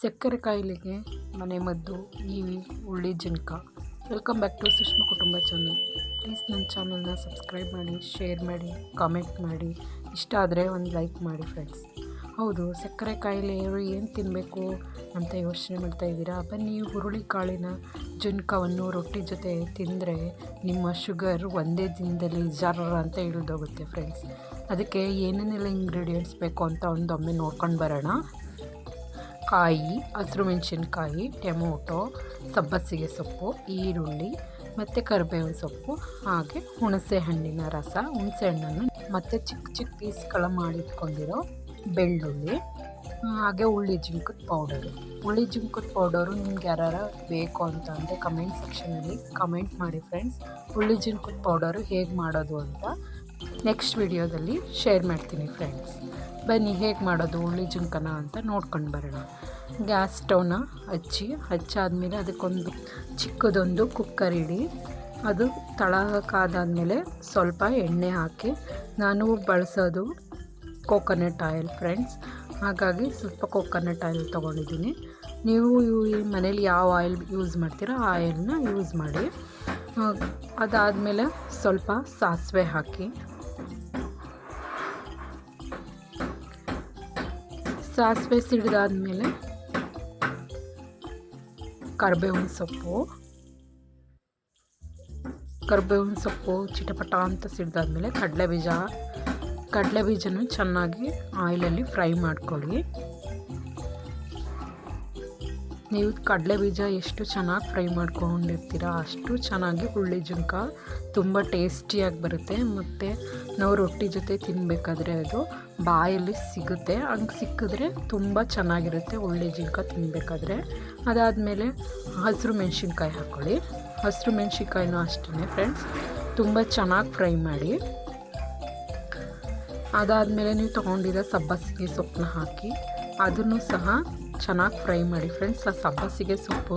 ಸಕ್ಕರೆ ಕಾಯಿಲೆಗೆ ಮನೆ ಮದ್ದು ಈ ಹುಳಿ ಜುನ್ಕ. ವೆಲ್ಕಮ್ ಬ್ಯಾಕ್ ಟು ಸುಷ್ಮಾ ಕುಟುಂಬ ಚಾನಲ್. ಪ್ಲೀಸ್ ನನ್ನ ಚಾನಲ್ನ ಸಬ್ಸ್ಕ್ರೈಬ್ ಮಾಡಿ, ಶೇರ್ ಮಾಡಿ, ಕಾಮೆಂಟ್ ಮಾಡಿ, ಇಷ್ಟ ಆದರೆ ಒಂದು ಲೈಕ್ ಮಾಡಿ ಫ್ರೆಂಡ್ಸ್. ಹೌದು, ಸಕ್ಕರೆ ಕಾಯಿಲೆಯವರು ಏನು ತಿನ್ನಬೇಕು ಅಂತ ಯೋಚನೆ ಮಾಡ್ತಾಯಿದ್ದೀರಾ? ಬನ್ನಿ, ಹುರುಳಿ ಕಾಳಿನ ಜುನ್ಕವನ್ನು ರೊಟ್ಟಿ ಜೊತೆ ತಿಂದರೆ ನಿಮ್ಮ ಶುಗರ್ ಒಂದೇ ದಿನದಲ್ಲಿ ಜರ್ರ ಅಂತ ಇಳಿದೋಗುತ್ತೆ ಫ್ರೆಂಡ್ಸ್. ಅದಕ್ಕೆ ಏನೇನೆಲ್ಲ ಇಂಗ್ರೀಡಿಯೆಂಟ್ಸ್ ಬೇಕು ಅಂತ ಒಂದೊಮ್ಮೆ ನೋಡ್ಕೊಂಡು ಬರೋಣ. ಕಾಯಿ, ಹಸಿರು ಮೆಣಸಿನ್ಕಾಯಿ, ಟೊಮೊಟೊ, ಸಬ್ಬಸಿಗೆ ಸೊಪ್ಪು, ಈರುಳ್ಳಿ ಮತ್ತು ಕರಿಬೇವಿನ ಸೊಪ್ಪು, ಹಾಗೆ ಹುಣಸೆ ಹಣ್ಣಿನ ರಸ, ಹುಣಸೆ ಹಣ್ಣನ್ನು ಮತ್ತು ಚಿಕ್ಕ ಚಿಕ್ಕ ಪೀಸ್ಗಳ ಮಾಡಿಟ್ಕೊಂಡಿರೋ ಬೆಳ್ಳುಳ್ಳಿ, ಹಾಗೆ ಹುಳಿ ಜುನ್ಕದ ಪೌಡರು. ಹುಳಿ ಜುನ್ಕದ ಪೌಡರು ನಿಮ್ಗೆ ಯಾರು ಬೇಕು ಅಂತ ಅಂದರೆ ಕಮೆಂಟ್ ಸೆಕ್ಷನಲ್ಲಿ ಕಮೆಂಟ್ ಮಾಡಿ ಫ್ರೆಂಡ್ಸ್. ಹುಳಿ ಜುನ್ಕದ ಪೌಡರು ಹೇಗೆ ಮಾಡೋದು ಅಂತ ನೆಕ್ಸ್ಟ್ ವಿಡಿಯೋದಲ್ಲಿ ಶೇರ್ ಮಾಡ್ತೀನಿ ಫ್ರೆಂಡ್ಸ್. ಬನ್ನಿ, ಹೇಗೆ ಮಾಡೋದು ಹುಳಿ ಜುನ್ಕನ ಅಂತ ನೋಡ್ಕೊಂಡು ಬರೋಣ. ಗ್ಯಾಸ್ ಸ್ಟವ್ನ ಹಚ್ಚಾದಮೇಲೆ ಅದಕ್ಕೊಂದು ಚಿಕ್ಕದೊಂದು ಕುಕ್ಕರ್ ಇಡಿ. ಅದು ತಳ ಕಾದಾದಮೇಲೆ ಸ್ವಲ್ಪ ಎಣ್ಣೆ ಹಾಕಿ, ನಾನು ಬಳಸೋದು ಕೋಕೋನಟ್ ಆಯಿಲ್ ಫ್ರೆಂಡ್ಸ್, ಹಾಗಾಗಿ ಸ್ವಲ್ಪ ಕೋಕೋನಟ್ ಆಯಿಲ್ ತೊಗೊಂಡಿದ್ದೀನಿ. ನೀವು ಮನೇಲಿ ಯಾವ ಆಯಿಲ್ ಯೂಸ್ ಮಾಡ್ತೀರೋ ಆ ಆಯಿಲ್ನ ಯೂಸ್ ಮಾಡಿ. ಅದಾದಮೇಲೆ ಸ್ವಲ್ಪ ಸಾಸಿವೆ ಹಾಕಿ, ಸಾಸಿವೆ ಸಿಡಿದಾದ್ಮೇಲೆ ಕರಿಬೇವಿನ ಸೊಪ್ಪು ಚಿಟಪಟ ಅಂತ ಸಿಡಿದಾದ್ಮೇಲೆ ಕಡಲೆ ಬೀಜನೂ ಚೆನ್ನಾಗಿ ಆಯಿಲಲ್ಲಿ ಫ್ರೈ ಮಾಡ್ಕೊಳ್ಳಿ. ನೀವು ಕಡಲೆ ಬೀಜ ಎಷ್ಟು ಚೆನ್ನಾಗಿ ಫ್ರೈ ಮಾಡ್ಕೊಂಡಿರ್ತೀರ ಅಷ್ಟು ಚೆನ್ನಾಗಿ ಹುಳಿ ಜುನ್ಕ ತುಂಬ ಟೇಸ್ಟಿಯಾಗಿ ಬರುತ್ತೆ. ಮತ್ತು ನಾವು ರೊಟ್ಟಿ ಜೊತೆ ತಿನ್ನಬೇಕಾದ್ರೆ ಅದು ಬಾಯಲ್ಲಿ ಸಿಗುತ್ತೆ. ಹಂಗೆ ಸಿಕ್ಕಿದ್ರೆ ತುಂಬ ಚೆನ್ನಾಗಿರುತ್ತೆ ಹುಳಿ ಜುನ್ಕ ತಿನ್ನಬೇಕಾದ್ರೆ. ಅದಾದಮೇಲೆ ಹಸಿರು ಮೆಣಸಿನ್ಕಾಯಿ ಹಾಕ್ಕೊಳ್ಳಿ. ಹಸಿರು ಮೆಣಸಿನ್ಕಾಯಿನೂ ಅಷ್ಟೇ ಫ್ರೆಂಡ್ಸ್, ತುಂಬ ಚೆನ್ನಾಗಿ ಫ್ರೈ ಮಾಡಿ. ಅದಾದಮೇಲೆ ನೀವು ತೊಗೊಂಡಿರೋ ಸಬ್ಬಸಿಗೆ ಸೊಪ್ಪನ್ನ ಹಾಕಿ ಅದನ್ನು ಸಹ ಚೆನ್ನಾಗಿ ಫ್ರೈ ಮಾಡಿ ಫ್ರೆಂಡ್ಸ್. ಆ ಸಬ್ಬಸಿಗೆ ಸೊಪ್ಪು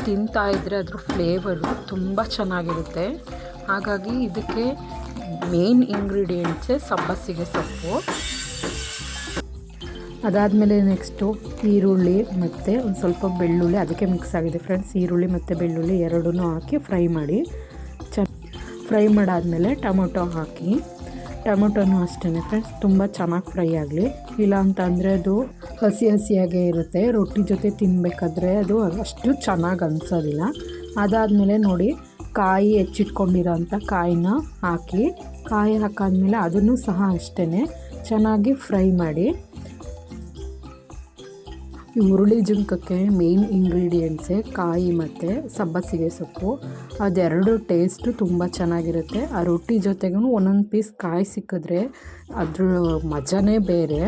ತಿಂತಾಯಿದ್ರೆ ಅದ್ರ ಫ್ಲೇವರು ತುಂಬ ಚೆನ್ನಾಗಿರುತ್ತೆ. ಹಾಗಾಗಿ ಇದಕ್ಕೆ ಮೇನ್ ಇಂಗ್ರೀಡಿಯೆಂಟ್ಸೇ ಸಬ್ಬಸಿಗೆ ಸೊಪ್ಪು. ಅದಾದಮೇಲೆ ನೆಕ್ಸ್ಟು ಈರುಳ್ಳಿ ಮತ್ತು ಒಂದು ಸ್ವಲ್ಪ ಬೆಳ್ಳುಳ್ಳಿ, ಅದಕ್ಕೆ ಮಿಕ್ಸ್ ಆಗಿದೆ ಫ್ರೆಂಡ್ಸ್. ಈರುಳ್ಳಿ ಮತ್ತು ಬೆಳ್ಳುಳ್ಳಿ ಎರಡೂ ಹಾಕಿ ಫ್ರೈ ಮಾಡಿ. ಫ್ರೈ ಮಾಡಾದಮೇಲೆ ಟೊಮೊಟೊ ಹಾಕಿ, ಟೊಮೊಟೊನೂ ಅಷ್ಟೇ ಫ್ರೆಂಡ್ಸ್ ತುಂಬ ಚೆನ್ನಾಗಿ ಫ್ರೈ ಆಗಲಿ. ಇಲ್ಲ ಅಂತ ಅಂದರೆ ಅದು ಹಸಿಯಾಗೇ ಇರುತ್ತೆ. ರೊಟ್ಟಿ ಜೊತೆ ತಿನ್ನಬೇಕಾದ್ರೆ ಅದು ಅಷ್ಟು ಚೆನ್ನಾಗಿ ಅನಿಸೋದಿಲ್ಲ. ಅದಾದಮೇಲೆ ನೋಡಿ, ಕಾಯಿ ಹೆಚ್ಚಿಟ್ಕೊಂಡಿರೋ ಅಂಥ ಕಾಯಿನ ಹಾಕಿ, ಕಾಯಿ ಹಾಕಾದ್ಮೇಲೆ ಅದನ್ನು ಸಹ ಅಷ್ಟೇ ಚೆನ್ನಾಗಿ ಫ್ರೈ ಮಾಡಿ. ಈ ಹುರುಳಿ ಜುನ್ಕಕ್ಕೆ ಮೇನ್ ಇಂಗ್ರೀಡಿಯೆಂಟ್ಸೇ ಕಾಯಿ ಮತ್ತು ಸಬ್ಬಸಿಗೆ ಸೊಪ್ಪು. ಅದೆರಡು ಟೇಸ್ಟು ತುಂಬ ಚೆನ್ನಾಗಿರುತ್ತೆ. ಆ ರೊಟ್ಟಿ ಜೊತೆಗೂ ಒಂದೊಂದು ಪೀಸ್ ಕಾಯಿ ಸಿಕ್ಕಿದ್ರೆ ಅದ್ರ ಮಜಾನೇ ಬೇರೆ.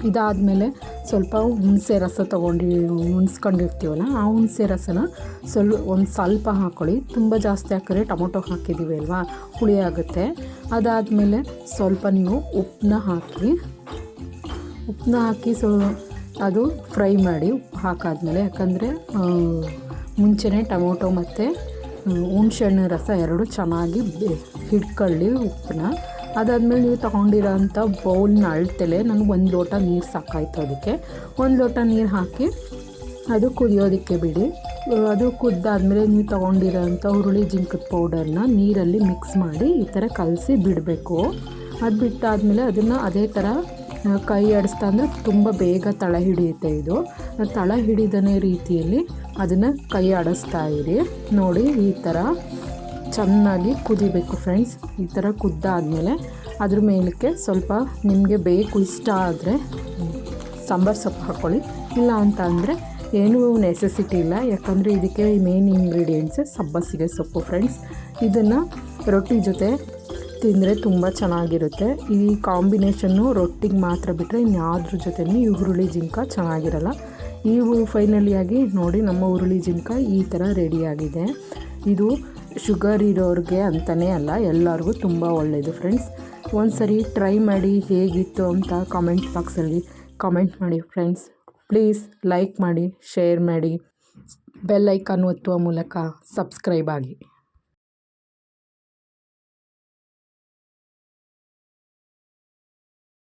ಇದಾದಮೇಲೆ ಸ್ವಲ್ಪ ಹುಣಸೆ ರಸ ಹುಣ್ಸ್ಕೊಂಡಿರ್ತೀವಲ್ಲ, ಆ ಹುಣಸೆ ರಸನ ಒಂದು ಸ್ವಲ್ಪ ಹಾಕ್ಕೊಳ್ಳಿ. ತುಂಬ ಜಾಸ್ತಿ ಹಾಕಿದ್ರೆ ಟೊಮೊಟೊ ಹಾಕಿದ್ದೀವಿ ಅಲ್ವಾ, ಹುಳಿ ಆಗುತ್ತೆ. ಅದಾದಮೇಲೆ ಸ್ವಲ್ಪ ನೀವು ಉಪ್ಪನ್ನ ಹಾಕಿ ಅದು ಫ್ರೈ ಮಾಡಿ. ಉಪ್ಪು ಹಾಕಾದ್ಮೇಲೆ, ಯಾಕಂದರೆ ಮುಂಚೆನೇ ಟೊಮೊಟೊ ಮತ್ತು ಹುಣಸೆಹಣ್ಣು ರಸ ಎರಡು ಚೆನ್ನಾಗಿ ಹಿಡ್ಕೊಳ್ಳಿ ಉಪ್ಪನ್ನ. ಅದಾದಮೇಲೆ ನೀವು ತೊಗೊಂಡಿರೋ ಅಂಥ ಬೌಲ್ನ ಅಳತೆಲೆ ನನಗೆ 1 ಲೋಟ ನೀರು ಸಾಕಾಯಿತು. ಅದಕ್ಕೆ 1 ಲೋಟ ನೀರು ಹಾಕಿ ಅದು ಕುದಿಯೋದಕ್ಕೆ ಬಿಡಿ. ಅದು ಕುದ್ದಾದಮೇಲೆ ನೀವು ತೊಗೊಂಡಿರೋ ಅಂಥ ಹುರುಳಿ ಜುನ್ಕದ ಪೌಡರ್ನ ನೀರಲ್ಲಿ ಮಿಕ್ಸ್ ಮಾಡಿ ಈ ಥರ ಕಲಸಿ ಬಿಡಬೇಕು. ಅದು ಬಿಟ್ಟಾದಮೇಲೆ ಅದನ್ನು ಅದೇ ಥರ ಕೈ ಆಡಿಸ್ತಾ ಅಂದರೆ ತುಂಬ ಬೇಗ ತಳ ಹಿಡಿಯುತ್ತೆ. ಇದು ತಳ ಹಿಡಿದನೇ ರೀತಿಯಲ್ಲಿ ಅದನ್ನು ಕೈ ಆಡಿಸ್ತಾ ಇರಿ. ನೋಡಿ, ಈ ಥರ ಚೆನ್ನಾಗಿ ಕುದಿಬೇಕು ಫ್ರೆಂಡ್ಸ್. ಈ ಥರ ಕುದ್ದಾದಮೇಲೆ ಅದ್ರ ಮೇಲಕ್ಕೆ ಸ್ವಲ್ಪ ನಿಮಗೆ ಇಷ್ಟ ಆದರೆ ಸಾಂಬಾರು ಸೊಪ್ಪು ಹಾಕ್ಕೊಳ್ಳಿ. ಇಲ್ಲ ಅಂತ ಅಂದರೆ ಏನೂ ನೆಸೆಸಿಟಿ ಇಲ್ಲ, ಯಾಕಂದರೆ ಇದಕ್ಕೆ ಮೇನ್ ಇಂಗ್ರೀಡಿಯೆಂಟ್ಸೇ ಸಬ್ಬಸಿಗೆ ಸೊಪ್ಪು ಫ್ರೆಂಡ್ಸ್. ಇದನ್ನು ರೊಟ್ಟಿ ಜೊತೆ ತಿಂದರೆ ತುಂಬ ಚೆನ್ನಾಗಿರುತ್ತೆ. ಈ ಕಾಂಬಿನೇಷನ್ನು ರೊಟ್ಟಿಗೆ ಮಾತ್ರ ಬಿಟ್ಟರೆ ಇನ್ಯಾವ್ದ್ರ ಜೊತೆನೂ ಈ ಹುರುಳಿ ಜುನ್ಕ ಚೆನ್ನಾಗಿರಲ್ಲ. ಫೈನಲಿಯಾಗಿ ನೋಡಿ, ನಮ್ಮ ಹುರುಳಿ ಜುನ್ಕ ಈ ಥರ ರೆಡಿಯಾಗಿದೆ. ಇದು ಶುಗರ್ ಇರೋರಿಗೆ ಅಂತಲೇ ಅಲ್ಲ, ಎಲ್ಲರಿಗೂ ತುಂಬ ಒಳ್ಳೆಯದು ಫ್ರೆಂಡ್ಸ್. ಒಂದು ಸರಿ ಟ್ರೈ ಮಾಡಿ, ಹೇಗಿತ್ತು ಅಂತ ಕಾಮೆಂಟ್ ಬಾಕ್ಸಲ್ಲಿ ಕಾಮೆಂಟ್ ಮಾಡಿ ಫ್ರೆಂಡ್ಸ್. ಪ್ಲೀಸ್ ಲೈಕ್ ಮಾಡಿ, ಶೇರ್ ಮಾಡಿ, ಬೆಲ್ ಐಕಾನ್ ಒತ್ತುವ ಮೂಲಕ ಸಬ್ಸ್ಕ್ರೈಬ್ ಆಗಿ.